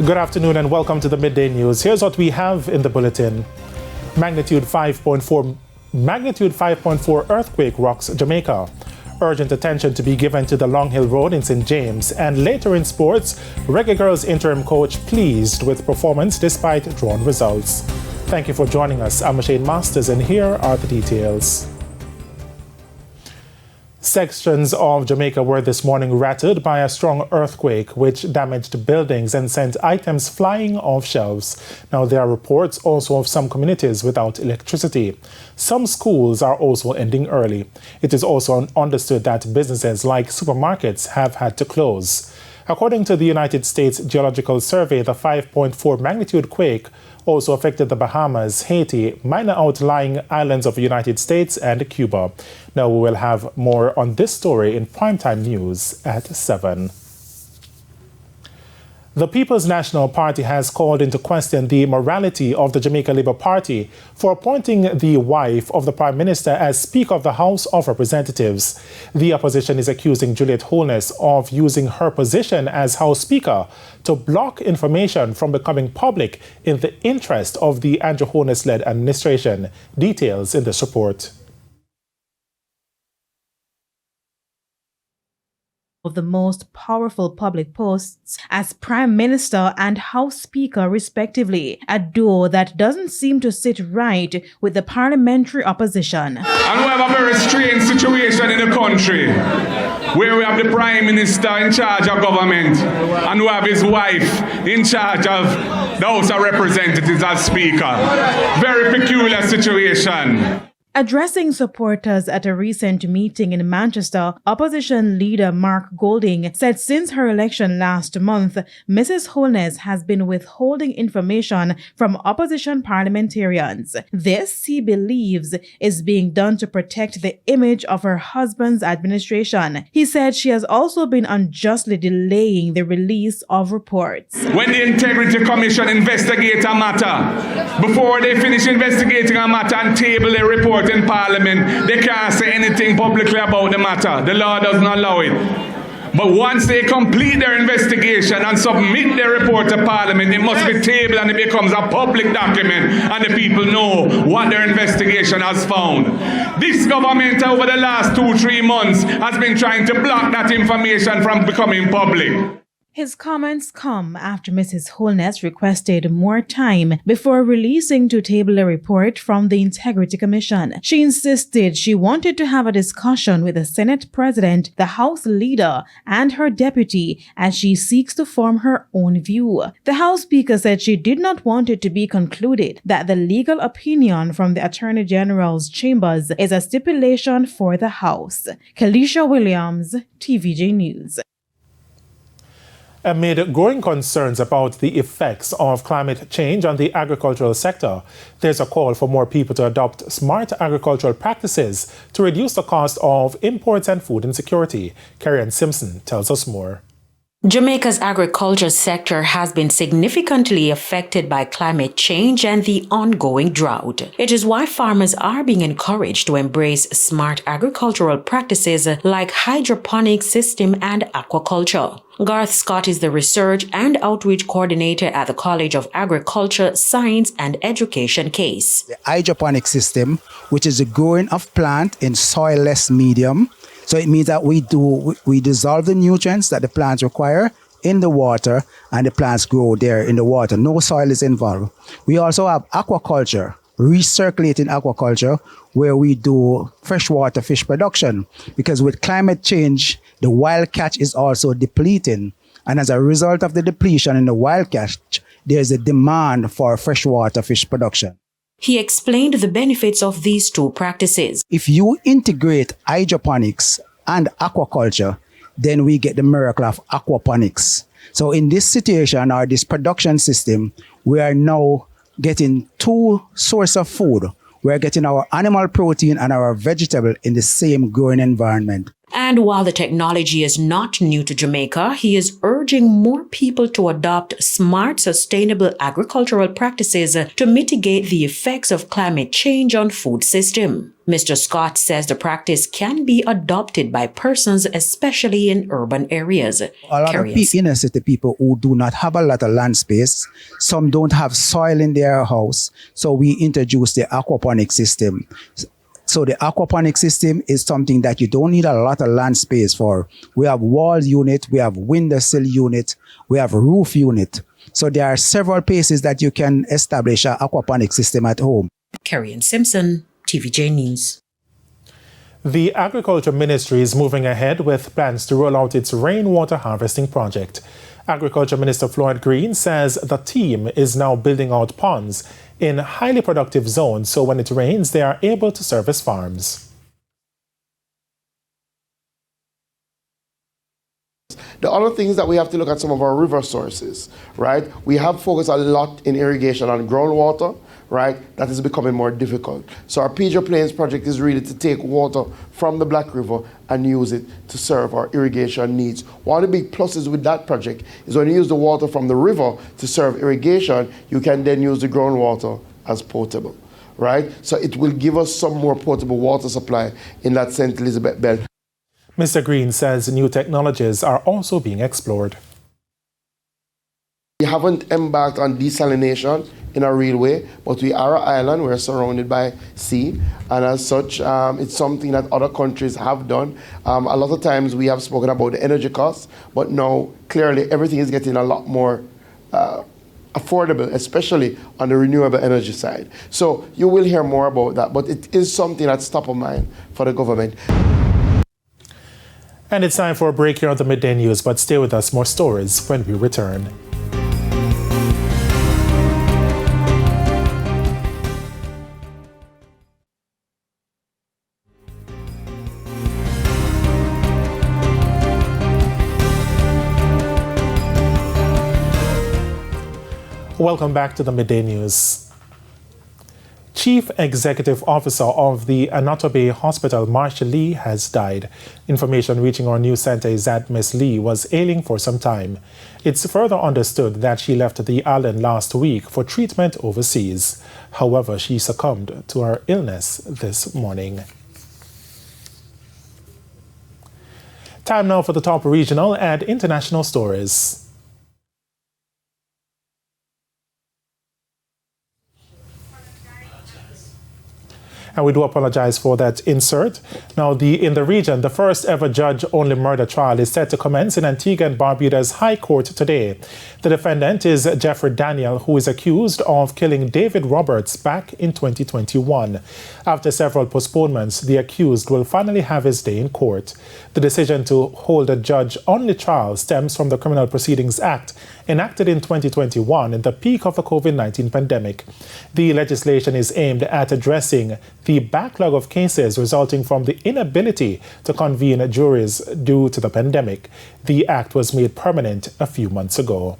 Good afternoon and welcome to the Midday News. Here's what we have in the bulletin. Magnitude 5.4 earthquake rocks Jamaica. Urgent attention to be given to the Long Hill Road in St. James. And later in sports, Reggae Girls interim coach pleased with performance despite drawn results. Thank you for joining us. I'm Shane Masters and here are the details. Sections of Jamaica were this morning rattled by a strong earthquake which damaged buildings and sent items flying off shelves. Now, there are reports also of some communities without electricity. Some schools are also ending early. It is also understood that businesses like supermarkets have had to close. According to the United States Geological Survey, the 5.4 magnitude quake also affected the Bahamas, Haiti, minor outlying islands of the United States and Cuba. Now we will have more on this story in primetime news at 7. The People's National Party has called into question the morality of the Jamaica Labour Party for appointing the wife of the Prime Minister as Speaker of the House of Representatives. The opposition is accusing Juliet Holness of using her position as House Speaker to block information from becoming public in the interest of the Andrew Holness-led administration. Details in this report. Of the most powerful public posts as Prime Minister and House Speaker respectively, a duo that doesn't seem to sit right with the parliamentary opposition. And we have a very strange situation in the country where we have the Prime Minister in charge of government and we have his wife in charge of the House of Representatives as Speaker. Very peculiar situation. Addressing supporters at a recent meeting in Manchester, opposition leader Mark Golding said since her election last month, Mrs. Holness has been withholding information from opposition parliamentarians. This, he believes, is being done to protect the image of her husband's administration. He said she has also been unjustly delaying the release of reports. When the Integrity Commission investigate a matter, before they finish investigating a matter and table a report in Parliament, they can't say anything publicly about the matter. The law doesn't allow it. But once they complete their investigation and submit their report to Parliament, it must be tabled and it becomes a public document and the people know what their investigation has found. This government over the last 2-3 months has been trying to block that information from becoming public. His comments come after Mrs. Holness requested more time before releasing to table a report from the Integrity Commission. She insisted she wanted to have a discussion with the Senate President, the House Leader, and her deputy as she seeks to form her own view. The House Speaker said she did not want it to be concluded that the legal opinion from the Attorney General's chambers is a stipulation for the House. Kalisha Williams, TVJ News. Amid growing concerns about the effects of climate change on the agricultural sector, there's a call for more people to adopt smart agricultural practices to reduce the cost of imports and food insecurity. Karen Simpson tells us more. Jamaica's agriculture sector has been significantly affected by climate change and the ongoing drought. It is why farmers are being encouraged to embrace smart agricultural practices like hydroponic system and aquaculture. Garth Scott is the Research and Outreach Coordinator at the College of Agriculture, Science and Education CASE. The hydroponic system, which is the growing of plant in soil-less medium. So it means that we dissolve the nutrients that the plants require in the water and the plants grow there in the water. No soil is involved. We also have aquaculture, recirculating aquaculture, where we do freshwater fish production. Because with climate change, the wild catch is also depleting. And as a result of the depletion in the wild catch, there's a demand for freshwater fish production. He explained the benefits of these two practices. If you integrate hydroponics and aquaculture, then we get the miracle of aquaponics. So in this situation or this production system, we are now getting two sources of food. We're getting our animal protein and our vegetable in the same growing environment. And while the technology is not new to Jamaica, he is urging more people to adopt smart, sustainable agricultural practices to mitigate the effects of climate change on food system. Mr. Scott says the practice can be adopted by persons, especially in urban areas. A lot of inner city people who do not have a lot of land space, some don't have soil in their house, so we introduce the aquaponic system. So the aquaponic system is something that you don't need a lot of land space for. We have wall unit, we have windowsill unit, we have roof unit. So there are several places that you can establish an aquaponic system at home. Carrie Simpson, TVJ News. The Agriculture Ministry is moving ahead with plans to roll out its rainwater harvesting project. Agriculture Minister Floyd Green says the team is now building out ponds in highly productive zones so when it rains, they are able to service farms. The other thing is that we have to look at some of our river sources, right? We have focused a lot in irrigation on groundwater, right? That is becoming more difficult. So our PJ Plains project is really to take water from the Black River and use it to serve our irrigation needs. One of the big pluses with that project is when you use the water from the river to serve irrigation, you can then use the groundwater as potable, right? So it will give us some more potable water supply in that St. Elizabeth belt. Mr. Green says new technologies are also being explored. We haven't embarked on desalination in a real way, but we are an island, we're surrounded by sea, and as such, it's something that other countries have done. A lot of times we have spoken about the energy costs, but now clearly everything is getting a lot more affordable, especially on the renewable energy side. So you will hear more about that, but it is something that's top of mind for the government. And it's time for a break here on the Midday News, but stay with us, more stories when we return. Welcome back to the Midday News. Chief Executive Officer of the Annotto Bay Hospital, Marshal Lee, has died. Information reaching our news center is that Ms. Lee was ailing for some time. It's further understood that she left the island last week for treatment overseas. However, she succumbed to her illness this morning. Time now for the top regional and international stories. And we do apologize for that insert. Now, in the region, the first ever judge-only murder trial is set to commence in Antigua and Barbuda's High Court today. The defendant is Jeffrey Daniel, who is accused of killing David Roberts back in 2021. After several postponements, the accused will finally have his day in court. The decision to hold a judge-only trial stems from the Criminal Proceedings Act, enacted in 2021 in the peak of the COVID-19 pandemic. The legislation is aimed at addressing the backlog of cases resulting from the inability to convene juries due to the pandemic. The act was made permanent a few months ago.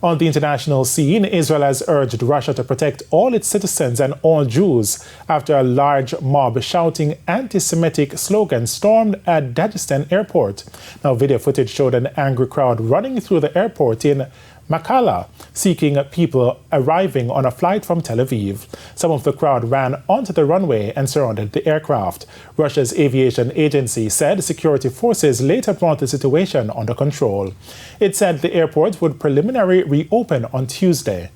On the international scene, Israel has urged Russia to protect all its citizens and all Jews after a large mob shouting anti-Semitic slogans stormed at Dagestan airport. Now, video footage showed an angry crowd running through the airport in Makala, seeking people arriving on a flight from Tel Aviv. Some of the crowd ran onto the runway and surrounded the aircraft. Russia's aviation agency said security forces later brought the situation under control. It said the airport would preliminarily reopen on Tuesday.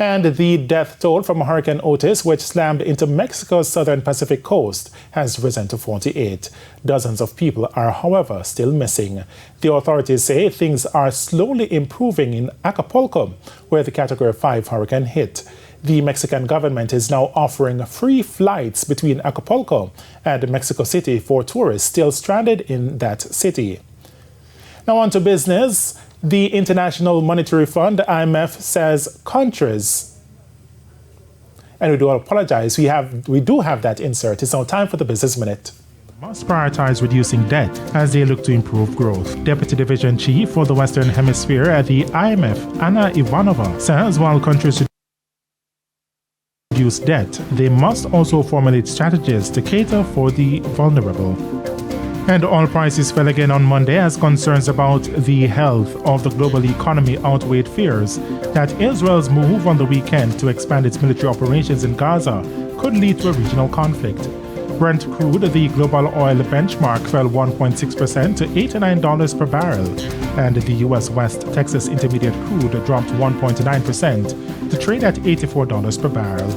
And the death toll from Hurricane Otis, which slammed into Mexico's southern Pacific coast, has risen to 48. Dozens of people are, however, still missing. The authorities say things are slowly improving in Acapulco, where the Category 5 hurricane hit. The Mexican government is now offering free flights between Acapulco and Mexico City for tourists still stranded in that city. Now on to business. The International Monetary Fund, IMF, says countries, and we do apologize, we do have that insert. It's now time for the Business Minute. Must prioritize reducing debt as they look to improve growth. Deputy Division Chief for the Western Hemisphere at the IMF, Anna Ivanova, says while countries reduce debt, they must also formulate strategies to cater for the vulnerable. And oil prices fell again on Monday as concerns about the health of the global economy outweighed fears that Israel's move on the weekend to expand its military operations in Gaza could lead to a regional conflict. Brent crude, the global oil benchmark, fell 1.6% to $89 per barrel, and the U.S. West Texas Intermediate crude dropped 1.9% to trade at $84 per barrel.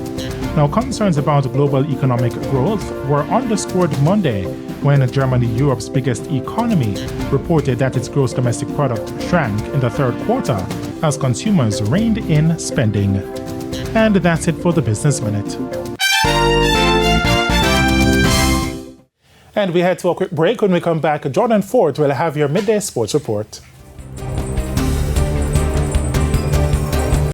Now, concerns about global economic growth were underscored Monday when Germany, Europe's biggest economy, reported that its gross domestic product shrank in the third quarter as consumers reined in spending. And that's it for the Business Minute. And we head to a quick break. When we come back, Jordan Ford will have your midday sports report.